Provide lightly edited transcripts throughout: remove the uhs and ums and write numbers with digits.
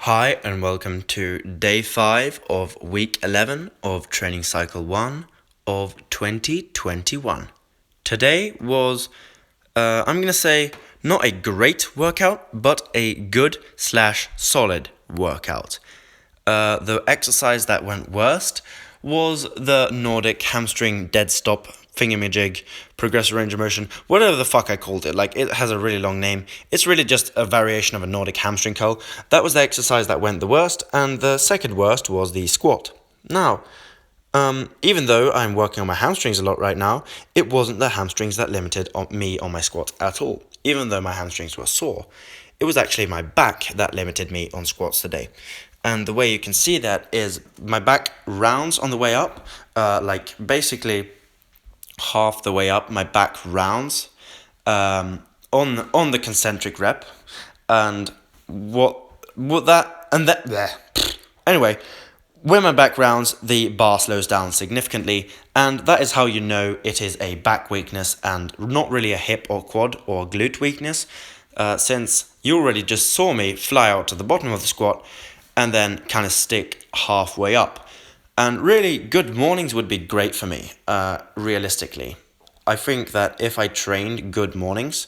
Hi and welcome to day 5 of week 11 of training cycle 1 of 2021. Today was, I'm going to say, not a great workout, but a good/solid workout. The exercise that went worst was the Nordic hamstring dead stop thingamajig progressive range of motion, whatever the fuck I called it. Like, it has a really long name. It's really just a variation of a Nordic hamstring curl. That was the exercise that went the worst, and the second worst was the squat. Now, even though I'm working on my hamstrings a lot right now, it wasn't the hamstrings that limited me on my squats at all. Even though my hamstrings were sore, it was actually my back that limited me on squats today. And the way you can see that is my back rounds on the way up, like basically half the way up, my back rounds on the concentric rep, and anyway, when my back rounds, the bar slows down significantly, and that is how you know it is a back weakness and not really a hip or quad or glute weakness, since you already just saw me fly out to the bottom of the squat and then kind of stick halfway up. And really, good mornings would be great for me, realistically. I think that if I trained good mornings,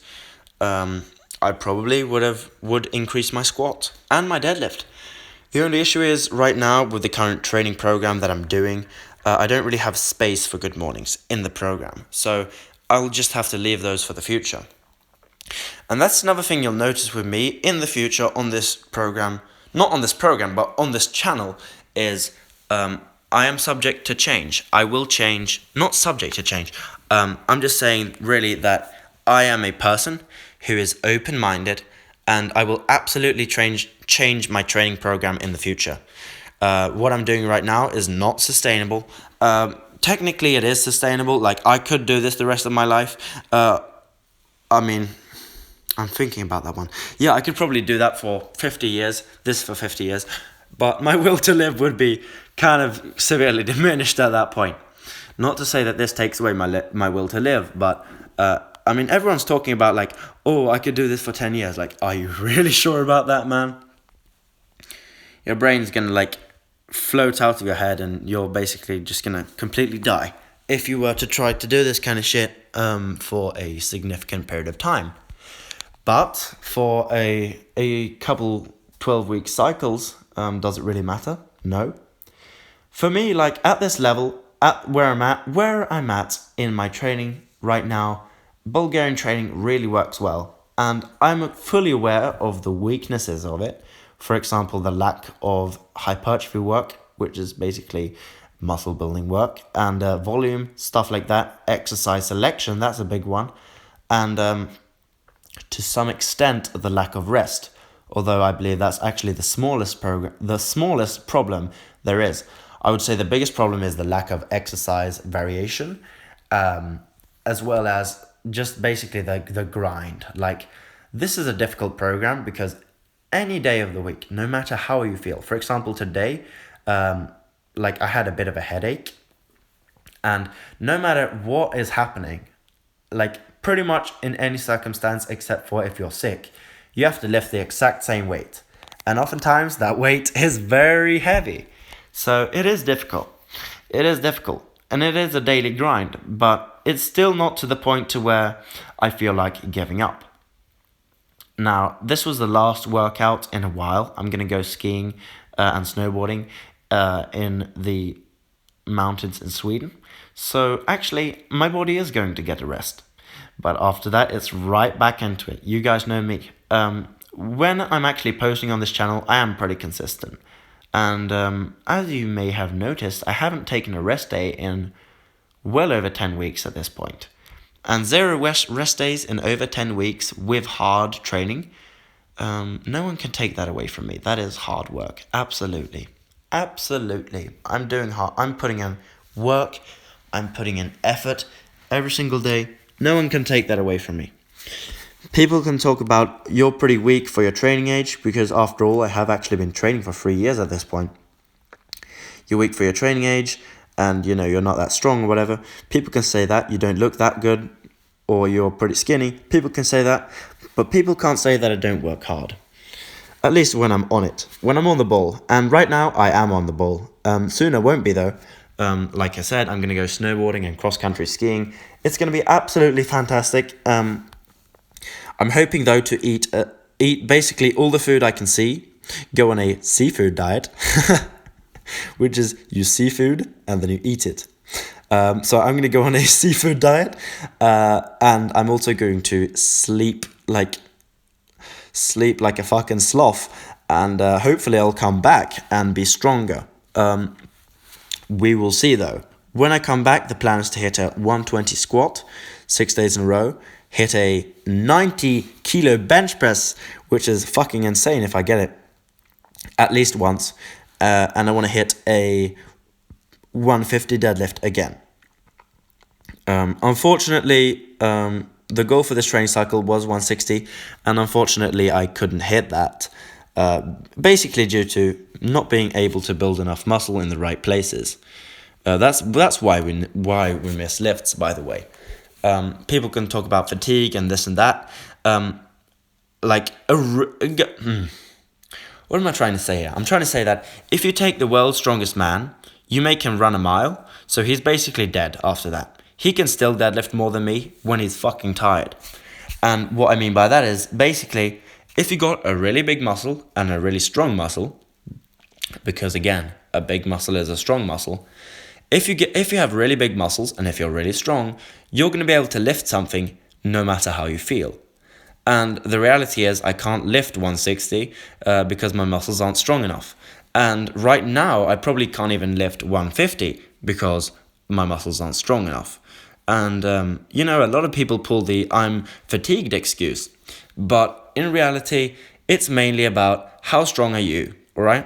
I probably would increase my squat and my deadlift. The only issue is, right now, with the current training program that I'm doing, I don't really have space for good mornings in the program. So I'll just have to leave those for the future. And that's another thing you'll notice with me in the future on this program, not on this program, but on this channel, is I am subject to change. I will change, not subject to change. I'm just saying really that I am a person who is open-minded, and I will absolutely change my training program in the future. What I'm doing right now is not sustainable. Technically it is sustainable, like I could do this the rest of my life. I mean, I'm thinking about that one. Yeah, I could probably do that for 50 years, this for 50 years, but my will to live would be kind of severely diminished at that point. Not to say that this takes away my will to live, but I mean, everyone's talking about like, oh, I could do this for 10 years. Like, are you really sure about that, man? Your brain's gonna like float out of your head, and you're basically just gonna completely die if you were to try to do this kind of shit for a significant period of time. But for a couple 12-week cycles, does it really matter? No. For me, like at this level, at where I'm at in my training right now, Bulgarian training really works well, and I'm fully aware of the weaknesses of it. For example, the lack of hypertrophy work, which is basically muscle building work, and volume, stuff like that. Exercise selection, that's a big one, and to some extent the lack of rest. Although I believe that's actually the smallest problem there is. I would say the biggest problem is the lack of exercise variation, as well as just basically the grind. Like, this is a difficult program because any day of the week, no matter how you feel. For example, today, like I had a bit of a headache, and no matter what is happening, like pretty much in any circumstance except for if you're sick, you have to lift the exact same weight. And oftentimes that weight is very heavy. So it is difficult. And it is a daily grind, but it's still not to the point to where I feel like giving up. Now, this was the last workout in a while. I'm going to go skiing and snowboarding in the mountains in Sweden. So actually, my body is going to get a rest. But after that, it's right back into it. You guys know me. When I'm actually posting on this channel, I am pretty consistent. And as you may have noticed, I haven't taken a rest day in well over 10 weeks at this point. And 0 rest days in over 10 weeks with hard training, no one can take that away from me. That is hard work. Absolutely. I'm doing hard. I'm putting in work. I'm putting in effort every single day. No one can take that away from me. People can talk about you're pretty weak for your training age, because after all, I have actually been training for 3 years at this point. You're weak for your training age, and you're not that strong or whatever. People can say that. You don't look that good, or you're pretty skinny. People can say that, but people can't say that I don't work hard. At least when I'm on it, when I'm on the ball. And right now, I am on the ball. Soon I won't be, though. Like I said, I'm going to go snowboarding and cross-country skiing. It's going to be absolutely fantastic. I'm hoping, though, to eat basically all the food I can see, go on a seafood diet, which is you see food and then you eat it. So I'm going to go on a seafood diet, and I'm also going to sleep like a fucking sloth, and hopefully I'll come back and be stronger. We will see, though. When I come back, the plan is to hit a 120 squat 6 days in a row, hit a 90 kilo bench press, which is fucking insane if I get it at least once, and I want to hit a 150 deadlift again. Unfortunately, the goal for this training cycle was 160, and unfortunately I couldn't hit that, basically due to not being able to build enough muscle in the right places. That's why we miss lifts, by the way. People can talk about fatigue and this and that. What am I trying to say here? I'm trying to say that if you take the world's strongest man, you make him run a mile, so he's basically dead after that. He can still deadlift more than me when he's fucking tired. And what I mean by that is, basically, if you got a really big muscle and a really strong muscle, because again, a big muscle is a strong muscle, if you have really big muscles and if you're really strong, you're going to be able to lift something no matter how you feel. And the reality is I can't lift 160 because my muscles aren't strong enough. And right now I probably can't even lift 150 because my muscles aren't strong enough. And a lot of people pull the I'm fatigued excuse. But in reality, it's mainly about how strong are you, all right?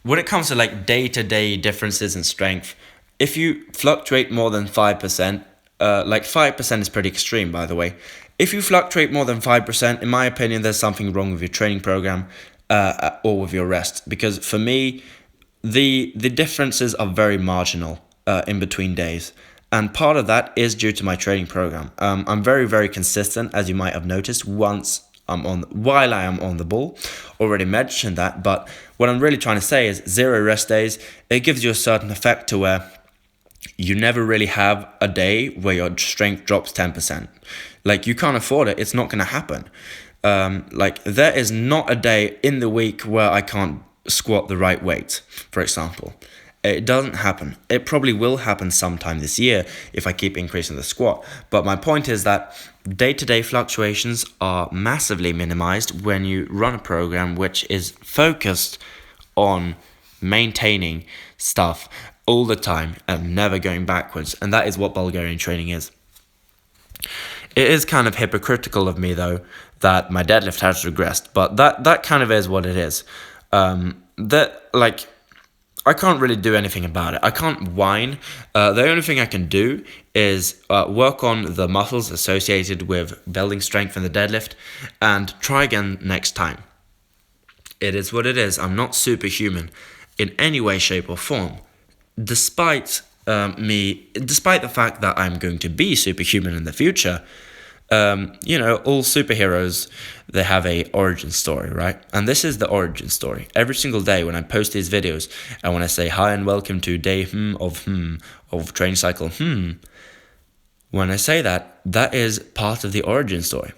When it comes to like day-to-day differences in strength, if you fluctuate more than 5%, 5% is pretty extreme, by the way. If you fluctuate more than 5%, in my opinion, there's something wrong with your training program or with your rest. Because for me, the differences are very marginal in between days. And part of that is due to my training program. I'm very, very consistent, as you might have noticed, while I am on the ball. Already mentioned that, but what I'm really trying to say is 0 rest days, it gives you a certain effect to where you never really have a day where your strength drops 10%. Like, you can't afford it. It's not going to happen. There is not a day in the week where I can't squat the right weight, for example. It doesn't happen. It probably will happen sometime this year if I keep increasing the squat. But my point is that day-to-day fluctuations are massively minimized when you run a program which is focused on maintaining stuff all the time and never going backwards. And that is what Bulgarian training is. It is kind of hypocritical of me, though, that my deadlift has regressed. But that kind of is what it is. I can't really do anything about it. I can't whine. The only thing I can do is work on the muscles associated with building strength in the deadlift and try again next time. It is what it is. I'm not superhuman in any way, shape or form. Despite the fact that I'm going to be superhuman in the future, all superheroes, they have a origin story, right? And this is the origin story. Every single day when I post these videos and when I say hi and welcome to day of training cycle, when I say that, that is part of the origin story.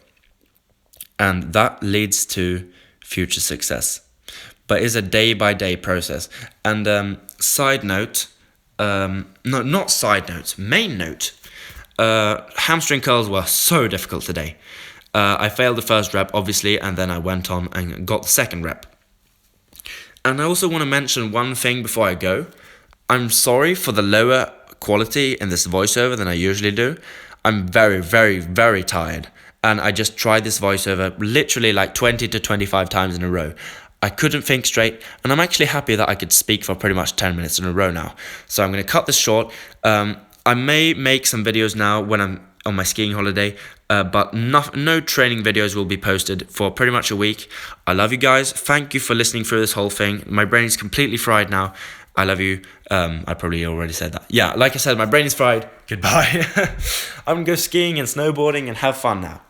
And that leads to future success. But it's a day-by-day process. And main note, hamstring curls were so difficult today. I failed the first rep, obviously, and then I went on and got the second rep. And I also want to mention one thing before I go. I'm sorry for the lower quality in this voiceover than I usually do. I'm very, very, very tired. And I just tried this voiceover literally like 20 to 25 times in a row. I couldn't think straight, and I'm actually happy that I could speak for pretty much 10 minutes in a row now. So I'm going to cut this short. I may make some videos now when I'm on my skiing holiday, but no training videos will be posted for pretty much a week. I love you guys. Thank you for listening through this whole thing. My brain is completely fried now. I love you. I probably already said that. Yeah, like I said, my brain is fried. Goodbye. I'm going to go skiing and snowboarding and have fun now.